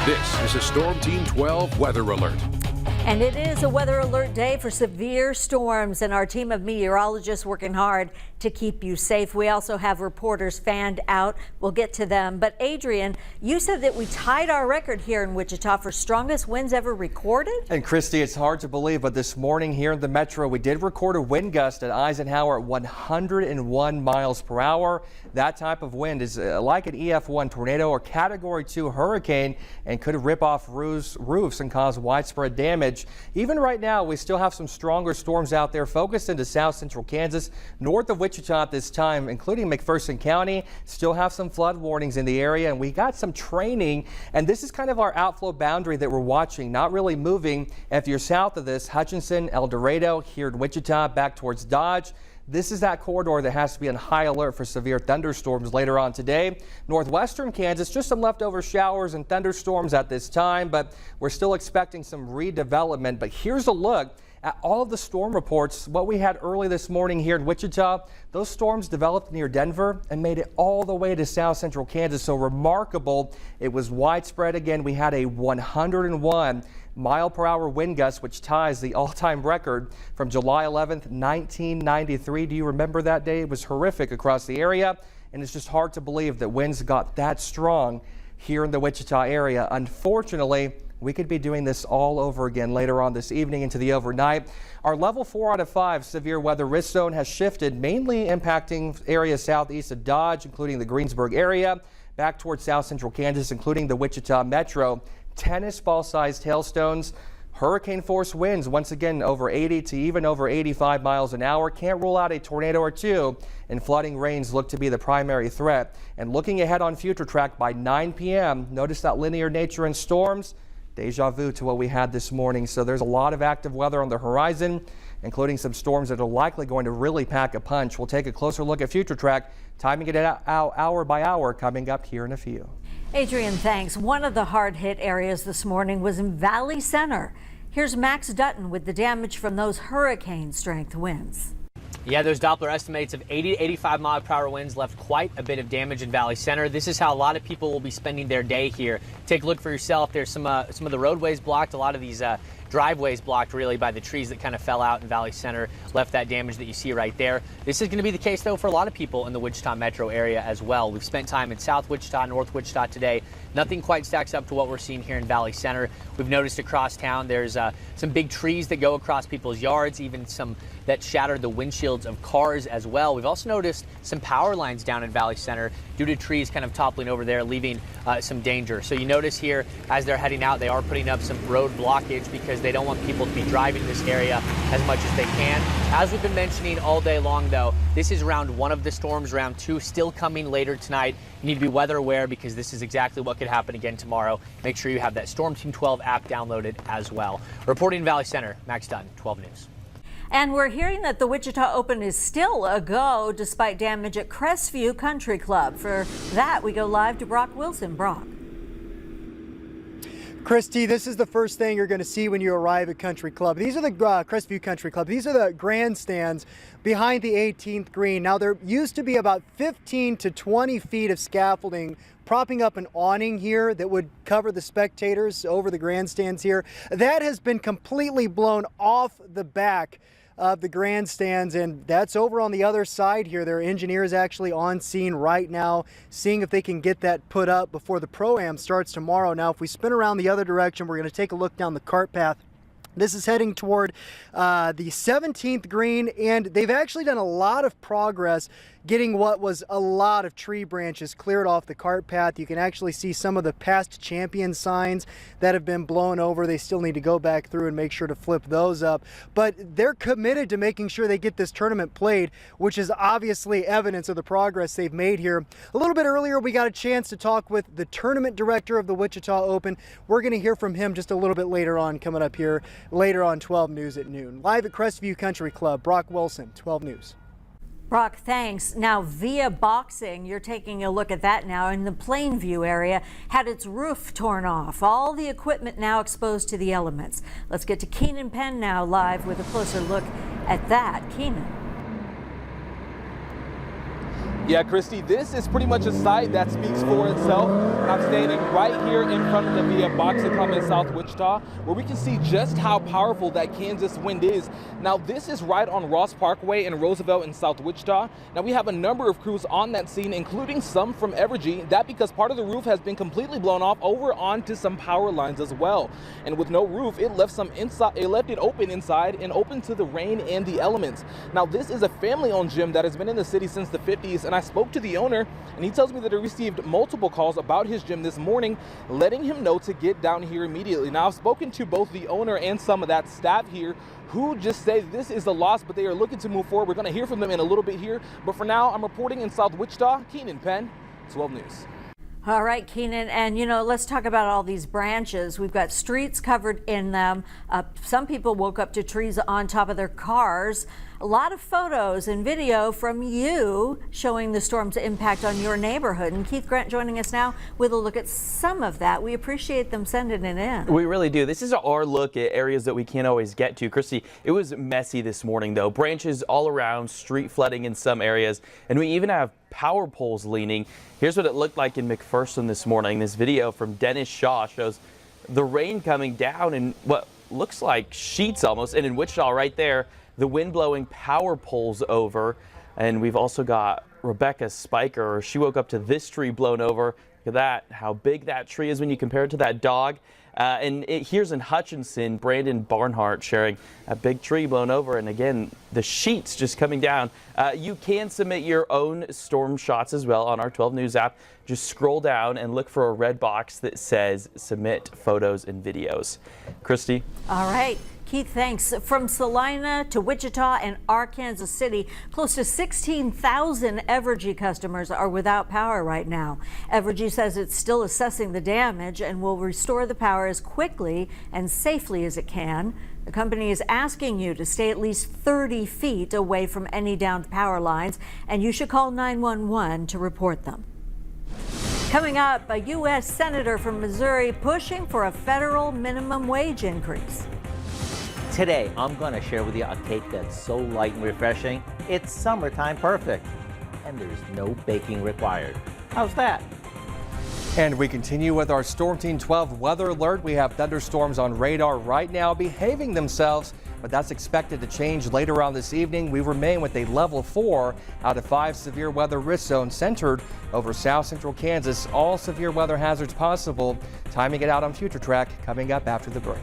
This is a Storm Team 12 weather alert. And it is a weather alert day for severe storms, and our team of meteorologists working hard to keep you safe. We also have reporters fanned out. We'll get to them. But Adrian, you said that we tied our record here in Wichita for strongest winds ever recorded? And Christy, it's hard to believe, but this morning here in the metro, we did record a wind gust at Eisenhower at 101 miles per hour. That type of wind is like an EF1 tornado or Category 2 hurricane and could rip off roofs and cause widespread damage. Even right now, we still have some stronger storms out there focused into south central Kansas, north of Wichita at this time, including McPherson County. Still have some flood warnings in the area, and we got some training, and this is kind of our outflow boundary that we're watching, not really moving. If you're south of this, Hutchinson, El Dorado, here in Wichita, back towards Dodge. This is that corridor that has to be on high alert for severe thunderstorms later on today. Northwestern Kansas, just some leftover showers and thunderstorms at this time, but we're still expecting some redevelopment. But here's a look at all of the storm reports. What we had early this morning here in Wichita, those storms developed near Denver and made it all the way to south central Kansas. So remarkable. It was widespread again. We had a 101 mile per hour wind gust, which ties the all-time record from July 11th, 1993. Do you remember that day? It was horrific across the area, and it's just hard to believe that winds got that strong here in the Wichita area. Unfortunately, we could be doing this all over again later on this evening into the overnight. Our level 4 out of 5 severe weather risk zone has shifted, mainly impacting areas southeast of Dodge, including the Greensburg area, back towards south central Kansas, including the Wichita metro. Tennis ball sized hailstones, hurricane force winds once again over 80 to even over 85 miles an hour. Can't rule out a tornado or two, and flooding rains look to be the primary threat. And looking ahead on Future Track by 9 p.m., notice that linear nature and storms. Deja vu to what we had this morning. So there's a lot of active weather on the horizon, including some storms that are likely going to really pack a punch. We'll take a closer look at Future Track, timing it out hour by hour, coming up here in a few. Adrian, thanks. One of the hard-hit areas this morning was in Valley Center. Here's Max Dutton with the damage from those hurricane-strength winds. Yeah, those Doppler estimates of 80 to 85 mile per hour winds left quite a bit of damage in Valley Center. This is how a lot of people will be spending their day here. Take a look for yourself. There's some of the roadways blocked. A lot of these driveways blocked really by the trees that kind of fell out in Valley Center, left that damage that you see right there. This is going to be the case, though, for a lot of people in the Wichita metro area as well. We've spent time in South Wichita, North Wichita today. Nothing quite stacks up to what we're seeing here in Valley Center. We've noticed across town there's some big trees that go across people's yards, even some that shattered the windshields of cars as well. We've also noticed some power lines down in Valley Center due to trees kind of toppling over there, leaving some danger. So you notice here as they're heading out, they are putting up some road blockage because they don't want people to be driving this area as much as they can. As we've been mentioning all day long, though, this is round 1 of the storms. Round 2 still coming later tonight. You need to be weather aware because this is exactly what could happen again tomorrow. Make sure you have that Storm Team 12 app downloaded as well. Reporting in Valley Center, Max Dunn, 12 News. And we're hearing that the Wichita Open is still a go despite damage at Crestview Country Club. For that, we go live to Brock Wilson. Brock. Christy, this is the first thing you're going to see when you arrive at Country Club. These are the Crestview Country Club. These are the grandstands behind the 18th green. Now, there used to be about 15 to 20 feet of scaffolding propping up an awning here that would cover the spectators over the grandstands here. That has been completely blown off the back of the grandstands, and that's over on the other side here. There are engineers actually on scene right now seeing if they can get that put up before the Pro-Am starts tomorrow. Now, if we spin around the other direction, we're going to take a look down the cart path. This is heading toward the 17th green, and they've actually done a lot of progress getting what was a lot of tree branches cleared off the cart path. You can actually see some of the past champion signs that have been blown over. They still need to go back through and make sure to flip those up. But they're committed to making sure they get this tournament played, which is obviously evidence of the progress they've made here. A little bit earlier, we got a chance to talk with the tournament director of the Wichita Open. We're going to hear from him just a little bit later on, coming up here later on 12 News at noon. Live at Crestview Country Club, Brock Wilson, 12 News. Brock, thanks. Now, Via Boxing, you're taking a look at that now in the Plainview area, had its roof torn off. All the equipment now exposed to the elements. Let's get to Keenan Penn now live with a closer look at that. Keenan. Yeah, Christy, this is pretty much a sight that speaks for itself. And I'm standing right here in front of the Via Boxing Club in South Wichita, where we can see just how powerful that Kansas wind is. Now, this is right on Ross Parkway in Roosevelt in South Wichita. Now, we have a number of crews on that scene, including some from Evergy. That because part of the roof has been completely blown off over onto some power lines as well. And with no roof, it left it open inside and open to the rain and the elements. Now, this is a family-owned gym that has been in the city since the 50s, and I spoke to the owner, and he tells me that he received multiple calls about his gym this morning, letting him know to get down here immediately. Now, I've spoken to both the owner and some of that staff here who just say this is a loss, but they are looking to move forward. We're going to hear from them in a little bit here, but for now, I'm reporting in South Wichita. Keenan Penn, 12 News. All right, Keenan, and let's talk about all these branches. We've got streets covered in them. Some people woke up to trees on top of their cars. A lot of photos and video from you showing the storm's impact on your neighborhood. And Keith Grant joining us now with a look at some of that. We appreciate them sending it in. We really do. This is our look at areas that we can't always get to. Christy, it was messy this morning, though. Branches all around, street flooding in some areas, and we even have power poles leaning. Here's what it looked like in McPherson this morning. This video from Dennis Shaw shows the rain coming down in what looks like sheets almost, and in Wichita right there, the wind blowing power poles over. And we've also got Rebecca Spiker. She woke up to this tree blown over. Look at that, how big that tree is when you compare it to that dog. Here's in Hutchinson, Brandon Barnhart sharing a big tree blown over. And again, the sheets just coming down. You can submit your own storm shots as well on our 12 News app. Just scroll down and look for a red box that says submit photos and videos. Christy? All right. Keith, thanks. From Salina to Wichita and Arkansas City, close to 16,000 Evergy customers are without power right now. Evergy says it's still assessing the damage and will restore the power as quickly and safely as it can. The company is asking you to stay at least 30 feet away from any downed power lines, and you should call 911 to report them. Coming up, a U.S. Senator from Missouri pushing for a federal minimum wage increase. Today, I'm going to share with you a cake that's so light and refreshing, it's summertime perfect. And there's no baking required. How's that? And we continue with our Storm Team 12 weather alert. We have thunderstorms on radar right now behaving themselves, but that's expected to change later on this evening. We remain with a level 4 out of 5 severe weather risk zone centered over south central Kansas. All severe weather hazards possible. Timing it out on Future Track coming up after the break.